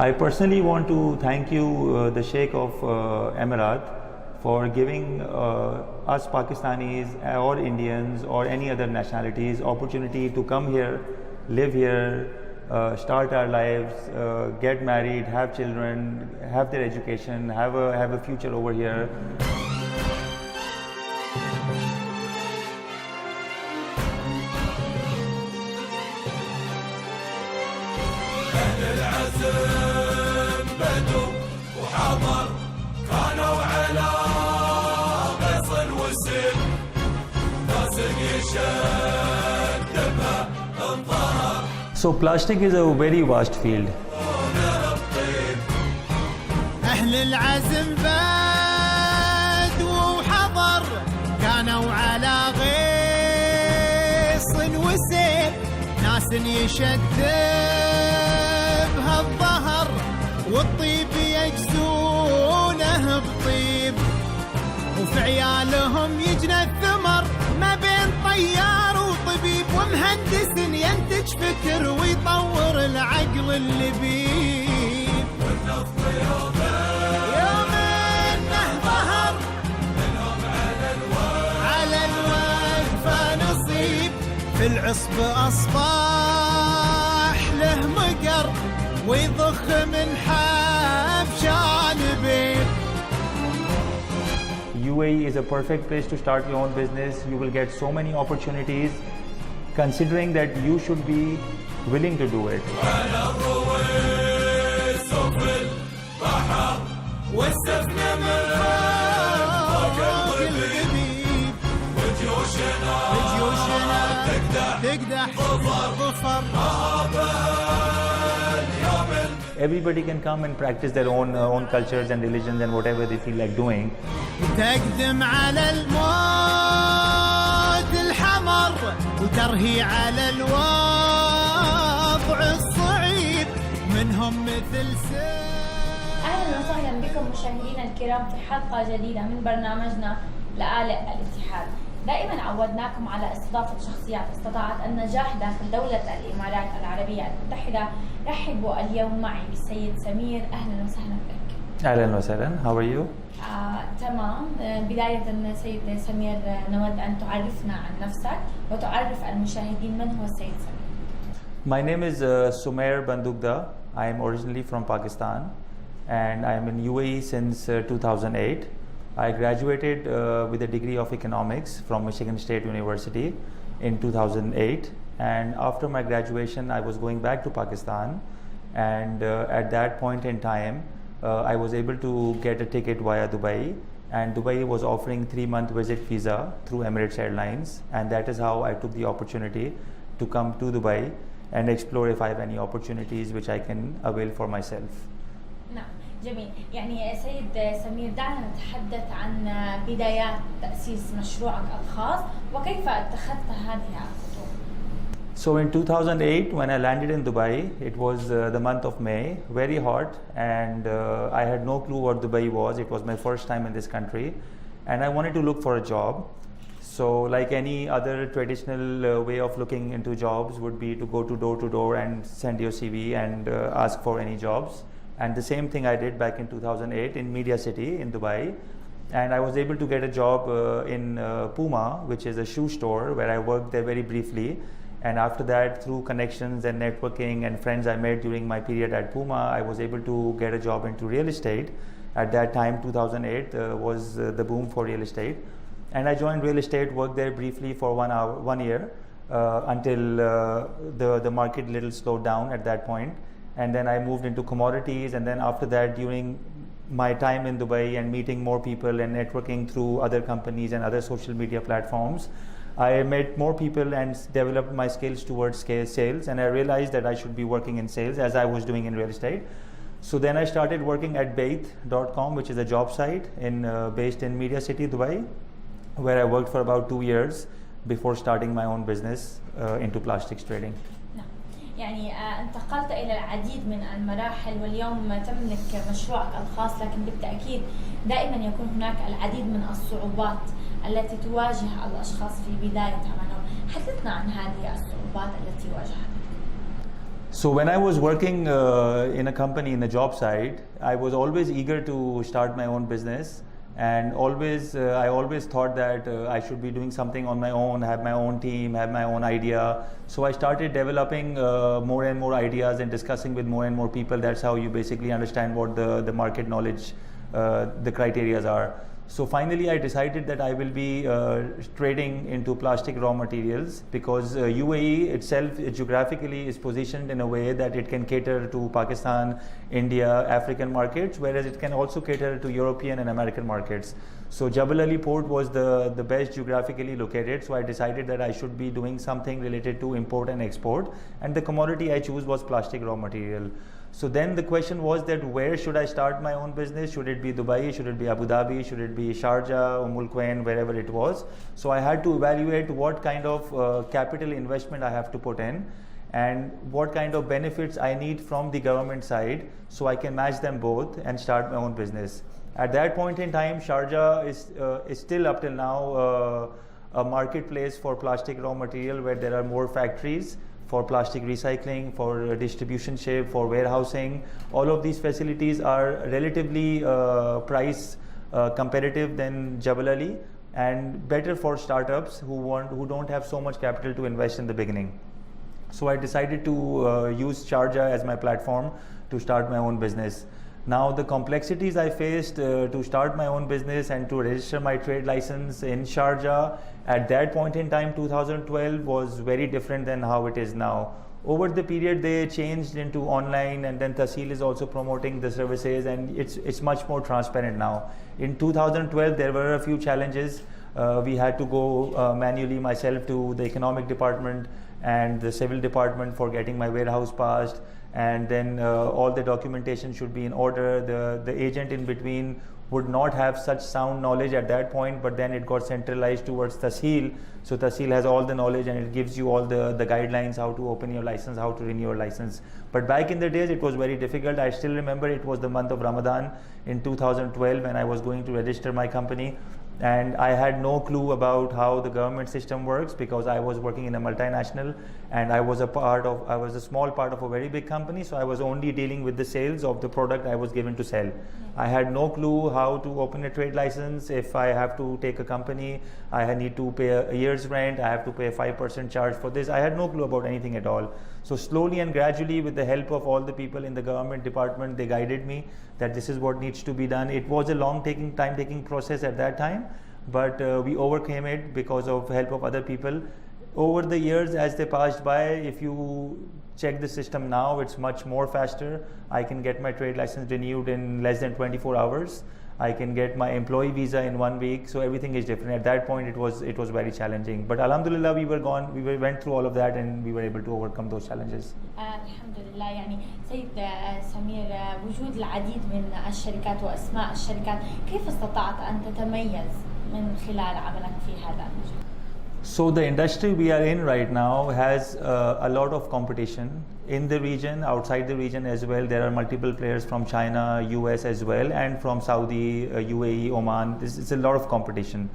I personally want to thank you, the Sheikh of Emirat, for giving us Pakistanis or Indians or any other nationalities opportunity to come here, live here, start our lives, get married, have children, have their education, have a future over here. العزم بدو وحضر كانوا على قيص الوسيل ناس يشدبها انطهر. So plastic is a very vast field. أهل العزم بدو وحضر كانوا على غيص وسيل ناس يشدبها الظهر والطيب يجزونه بطيب وفي عيالهم يجنى الثمر ما بين طيار وطبيب ومهندس ينتج فكر ويطور العقل اللبيب والنفط يوم انه ظهر منهم على الوقفة نصيب في العصب أصبح له مقر ويضخ من حبشان بيب. UAE is a perfect place to start your own business. You will get so many opportunities, considering that you should be willing to do it. على الرويس وفي البحر والسفن من فوق الغبيب وجيوشنا تقدح ظفر. Everybody can come and practice their own cultures and religions and whatever they feel like doing. تقدم على الموت الحمر وترهي على الوضع الصعيب منهم مثل أهلا وسهلا بكم مشاهدينا الكرام في حلقة جديدة من برنامجنا لقاء الاتحاد. دائما عودناكم على استضافة شخصيات استطاعت النجاح داخل دولة الإمارات العربية المتحدة. رحبوا اليوم معي بالسيد سمير. أهلا وسهلا بك. أهلا وسهلا. How are you? تمام. بداية سيد سمير نود أن تعرفنا عن نفسك وتعرف المشاهدين من هو السيد سمير. My name is Sumair Bandugda. I am originally from Pakistan and I am in UAE since 2008. I graduated with a degree of economics from Michigan State University in 2008, and after my graduation I was going back to Pakistan, and at that point in time I was able to get a ticket via Dubai, and Dubai was offering 3-month visit visa through Emirates Airlines, and that is how I took the opportunity to come to Dubai and explore if I have any opportunities which I can avail for myself. نعم جميل. يعني سيد سمير دعنا نتحدث عن بدايات تأسيس مشروعك الخاص وكيف اتخذت هذه الخطوة. So in 2008 when I landed in Dubai, it was the month of May, very hot, and I had no clue what Dubai was. It was my first time in this country and I wanted to look for a job. So like any other traditional way of looking into jobs would be to go to door and send your CV and ask for any jobs. And the same thing I did back in 2008 in Media City in Dubai. And I was able to get a job in Puma, which is a shoe store, where I worked there very briefly. And after that, through connections and networking and friends I made during my period at Puma, I was able to get a job into real estate. At that time, 2008 was the boom for real estate. And I joined real estate, worked there briefly for 1 year until the market little slowed down at that point. And then I moved into commodities, and then after that, during my time in Dubai and meeting more people and networking through other companies and other social media platforms, I met more people and developed my skills towards sales, and I realized that I should be working in sales as I was doing in real estate. So then I started working at البيت.com, which is a job site based in Media City, Dubai, where I worked for about 2 years before starting my own business into plastics trading. يعني انتقلت إلى العديد من المراحل واليوم تملك مشروعك الخاص، لكن بالتأكيد دائما يكون هناك العديد من الصعوبات التي تواجه الأشخاص في بداية عملهم. حدثنا عن هذه الصعوبات التي واجهتك. So when I was working in a company in the job site, I was always eager to start my own business, and I always thought that I should be doing something on my own, have my own team, have my own idea. So I started developing more and more ideas and discussing with more and more people. That's how you basically understand what the market knowledge, the criterias are. So finally I decided that I will be trading into plastic raw materials, because UAE itself geographically is positioned in a way that it can cater to Pakistan, India, African markets, whereas it can also cater to European and American markets. So Jebel Ali port was the best geographically located, so I decided that I should be doing something related to import and export, and the commodity I chose was plastic raw material. So then the question was that where should I start my own business? Should it be Dubai? Should it be Abu Dhabi? Should it be Sharjah, Al Quwain, wherever it was? So I had to evaluate what kind of capital investment I have to put in, and what kind of benefits I need from the government side, so I can match them both and start my own business. At that point in time, Sharjah is still up till now a marketplace for plastic raw material, where there are more factories for plastic recycling, for distribution ship, for warehousing. All of these facilities are relatively price competitive than Jebel Ali, and better for startups who don't have so much capital to invest in the beginning. So I decided to use Sharjah as my platform to start my own business. Now the complexities I faced to start my own business and to register my trade license in Sharjah at that point in time, 2012, was very different than how it is now. Over the period they changed into online, and then Tahsil is also promoting the services, and it's much more transparent now. In 2012 there were a few challenges. We had to go manually myself to the economic department and the civil department for getting my warehouse passed, and then all the documentation should be in order. The agent in between would not have such sound knowledge at that point, but then it got centralized towards Tahsil. So Tahsil has all the knowledge, and it gives you all the guidelines, how to open your license, how to renew your license. But back in the days it was very difficult. I still remember it was the month of Ramadan in 2012 when I was going to register my company, and I had no clue about how the government system works, because I was working in a multinational, and I was a small part of a very big company, so I was only dealing with the sales of the product I was given to sell. I had no clue how to open a trade license. If I have to take a company, I need to pay a year's rent, I have to pay a 5% charge for this. I had no clue about anything at all. So slowly and gradually, with the help of all the people in the government department, they guided me that this is what needs to be done. It was a time-taking process at that time, but we overcame it because of help of other people. Over the years, as they passed by, if you check the system now, it's much more faster. I can get my trade license renewed in less than 24 hours. I can get my employee visa in 1 week. So everything is different. At that point, it was very challenging. But Alhamdulillah, we went through all of that, and we were able to overcome those challenges. الحمدلله. يعني سيد سمير، وجود العديد من الشركات وأسماء الشركات، كيف استطعت أن تتميز من خلال عملك في هذا المجال؟ So the industry we are in right now has a lot of competition in the region, outside the region as well. There are multiple players from China, US as well, and from Saudi, UAE, Oman. This is a lot of competition.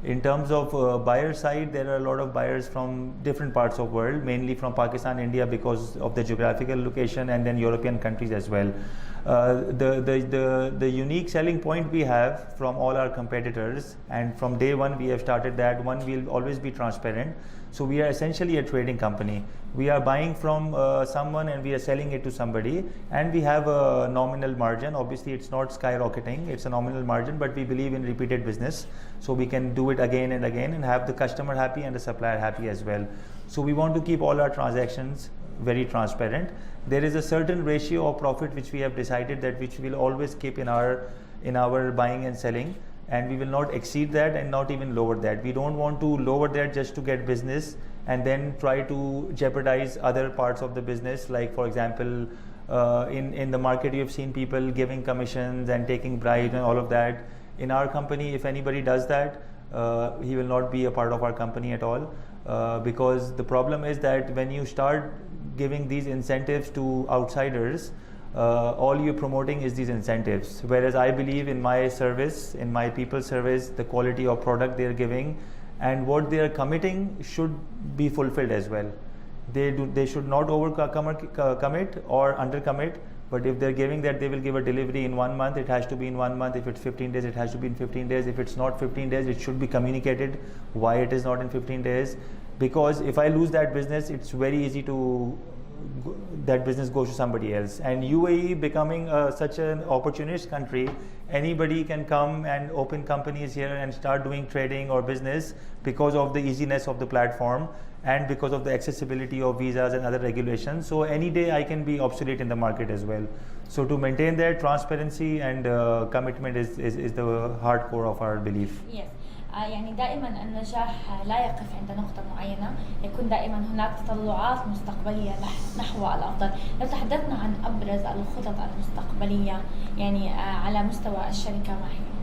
In terms of buyer side, there are a lot of buyers from different parts of the world, mainly from Pakistan, India, because of the geographical location, and then European countries as well. The unique selling point we have from all our competitors, and from day one we have started that, one, will always be transparent. So we are essentially a trading company. We are buying from someone and we are selling it to somebody, and we have a nominal margin. Obviously it's not skyrocketing, it's a nominal margin, but we believe in repeated business, so we can do it again and again and have the customer happy and the supplier happy as well. So we want to keep all our transactions very transparent. There is a certain ratio of profit which we have decided that which we will always keep in our buying and selling, and we will not exceed that and not even lower that. We don't want to lower that just to get business and then try to jeopardize other parts of the business. Like for example, in the market you have seen people giving commissions and taking bribes and all of that. In our company, if anybody does that, he will not be a part of our company at all, because the problem is that when you start giving these incentives to outsiders, all you're promoting is these incentives. Whereas I believe in my service, in my people's service, the quality of product they're giving and what they are committing should be fulfilled as well. They should not commit or undercommit. But if they're giving that they will give a delivery in 1 month, it has to be in 1 month. If it's 15 days, it has to be in 15 days. If it's not 15 days, it should be communicated why it is not in 15 days. Because if I lose that business, it's very easy to that business goes to somebody else. And UAE becoming such an opportunist country, anybody can come and open companies here and start doing trading or business because of the easiness of the platform and because of the accessibility of visas and other regulations. So any day I can be obsolete in the market as well. So to maintain that transparency and commitment is the hardcore of our belief. Yes. يعني دائما النجاح لا يقف عند نقطة معينة، يكون دائما هناك تطلعات مستقبلية نحو الأفضل. لو تحدثنا عن أبرز الخطط المستقبلية يعني على مستوى الشركة ما هي؟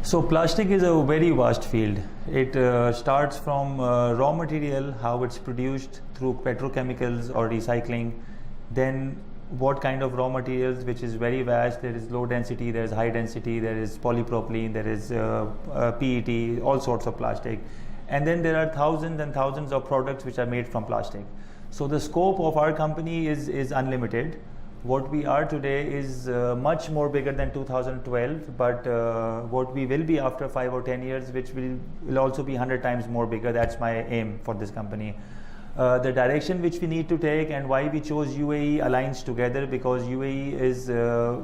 So plastic is a very vast field. It starts from raw material, how it's produced through petrochemicals or recycling, then what kind of raw materials, which is very vast. There is low density, there is high density, there is polypropylene, there is PET, all sorts of plastic. And then there are thousands and thousands of products which are made from plastic. So the scope of our company is unlimited. What we are today is much more bigger than 2012, but what we will be after 5 or 10 years, which will also be 100 times more bigger. That's my aim for this company. The direction which we need to take and why we chose UAE aligns together, because UAE is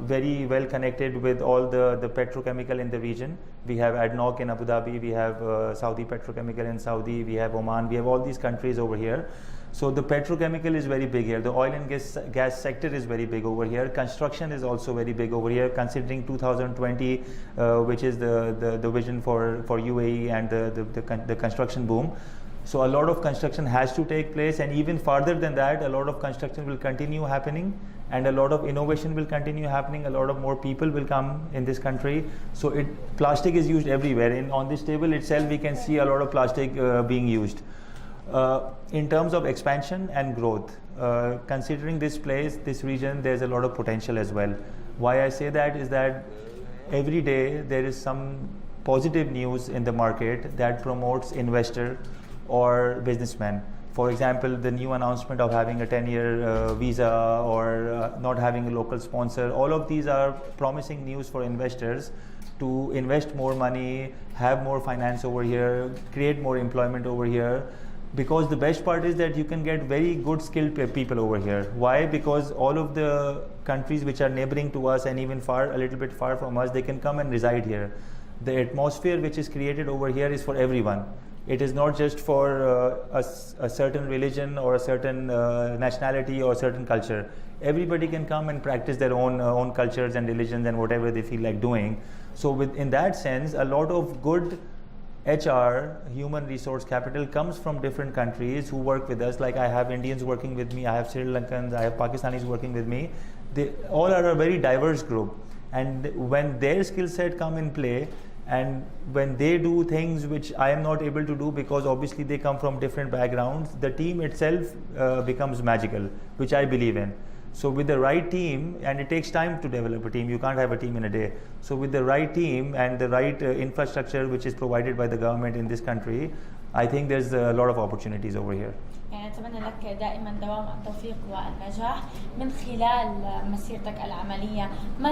very well connected with all the petrochemical in the region. We have ADNOC in Abu Dhabi, we have Saudi Petrochemical in Saudi, we have Oman, we have all these countries over here. So the petrochemical is very big here. The oil and gas sector is very big over here. Construction is also very big over here, considering 2020, which is the vision for UAE and the construction boom. So a lot of construction has to take place, and even farther than that, a lot of construction will continue happening, and a lot of innovation will continue happening. A lot of more people will come in this country. So plastic is used everywhere. On this table itself, we can see a lot of plastic being used. In terms of expansion and growth, considering this place, this region, there's a lot of potential as well. Why I say that is that every day there is some positive news in the market that promotes investor or businessman. For example, the new announcement of having a 10-year visa or not having a local sponsor, all of these are promising news for investors to invest more money, have more finance over here, create more employment over here. Because the best part is that you can get very good skilled people over here. Why? Because all of the countries which are neighboring to us and even a little bit far from us, they can come and reside here. The atmosphere which is created over here is for everyone. It is not just for a certain religion or a certain nationality or a certain culture. Everybody can come and practice their own cultures and religions and whatever they feel like doing. So in that sense, a lot of good HR, human resource capital, comes from different countries who work with us. Like I have Indians working with me, I have Sri Lankans, I have Pakistanis working with me. They all are a very diverse group. And when their skill set come in play, and when they do things which I am not able to do, because obviously they come from different backgrounds, the team itself becomes magical, which I believe in. So with the right team, and it takes time to develop a team, you can't have a team in a day. So with the right team and the right infrastructure which is provided by the government in this country, I think there's a lot of opportunities over here. يعني أتمنى لك دائما دوام التوفيق والنجاح من خلال مسيرتك العملية. ما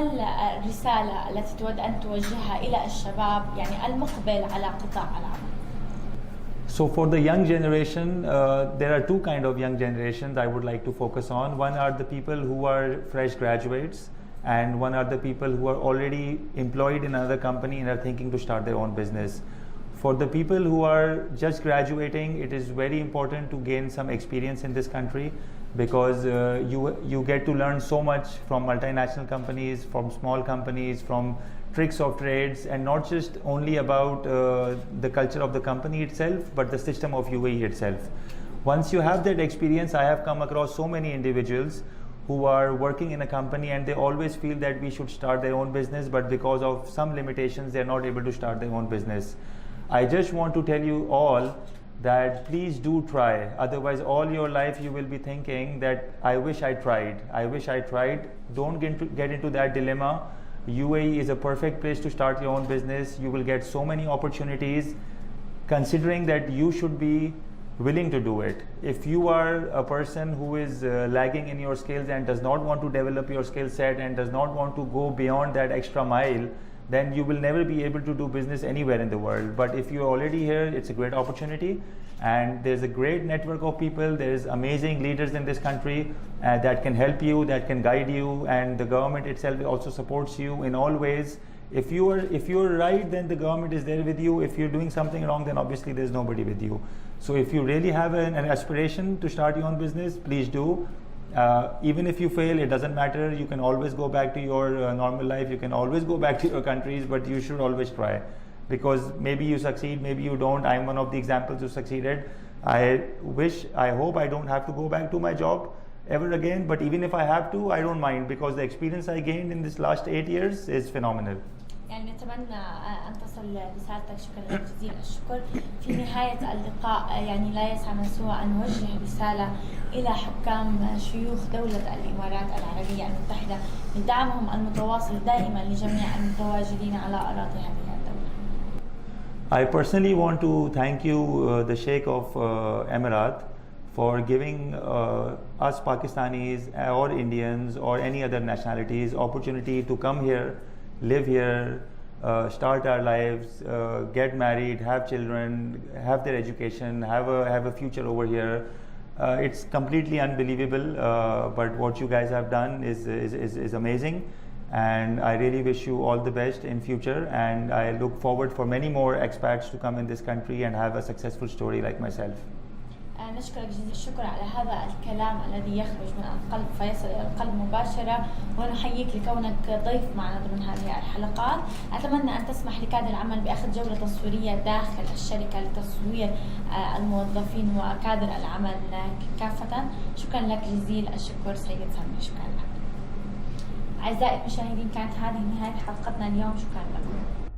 الرسالة التي تود أن توجهها إلى الشباب يعني المقبل على قطاع العمل؟ So for the young generation, there are two kind of young generations I would like to focus on. One are the people who are fresh graduates, and one are the people who are already employed in another company and are thinking to start their own business. For the people who are just graduating, it is very important to gain some experience in this country, because you get to learn so much from multinational companies, from small companies, from tricks of trades, and not just only about the culture of the company itself, but the system of UAE itself. Once you have that experience, I have come across so many individuals who are working in a company and they always feel that we should start their own business, but because of some limitations, they are not able to start their own business. I just want to tell you all that please do try. Otherwise, all your life you will be thinking that I wish I tried. I wish I tried. Don't get into that dilemma. UAE is a perfect place to start your own business. You will get so many opportunities. Considering that you should be willing to do it. If you are a person who is lagging in your skills and does not want to develop your skill set and does not want to go beyond that extra mile, then you will never be able to do business anywhere in the world. But if you're already here, it's a great opportunity, and there's a great network of people. There's amazing leaders in this country that can help you, that can guide you, and the government itself also supports you in all ways. If you're right, then the government is there with you. If you're doing something wrong, then obviously there's nobody with you. So if you really have an aspiration to start your own business, please do. Even if you fail, it doesn't matter. You can always go back to your normal life. You can always go back to your countries, but you should always try, because maybe you succeed, maybe you don't. I'm one of the examples who succeeded. I hope I don't have to go back to my job ever again, but even if I have to, I don't mind, because the experience I gained in this last 8 years is phenomenal. يعني نتمنى أن تصل رسالتك. شكرا لك جزيل الشكر. في نهاية اللقاء يعني لا يسعنا سوى أن نوجه رسالة إلى حكام شيوخ دولة الإمارات العربية المتحدة بدعمهم المتواصل دائما لجميع المتواجدين على أراضي هذه الدولة. I personally want to thank you, the Sheikh of Emirat, for giving us Pakistanis or Indians or any other nationalities opportunity to come here, live here, start our lives, get married, have children, have their education, have a future over here. It's completely unbelievable, but what you guys have done is amazing, and I really wish you all the best in future, and I look forward for many more expats to come in this country and have a successful story like myself. نشكرك جزيل الشكر على هذا الكلام الذي يخرج من القلب فيصل إلى القلب مباشرة، ونحييك لكونك ضيف معنا ضمن هذه الحلقات. أتمنى أن تسمح لكادر العمل بأخذ جولة تصويرية داخل الشركة لتصوير الموظفين وكادر العمل كافة. شكرا لك جزيل الشكر سيد سامي. شكرا لك. أعزائي المشاهدين، كانت هذه نهاية حلقتنا اليوم. شكرا لكم.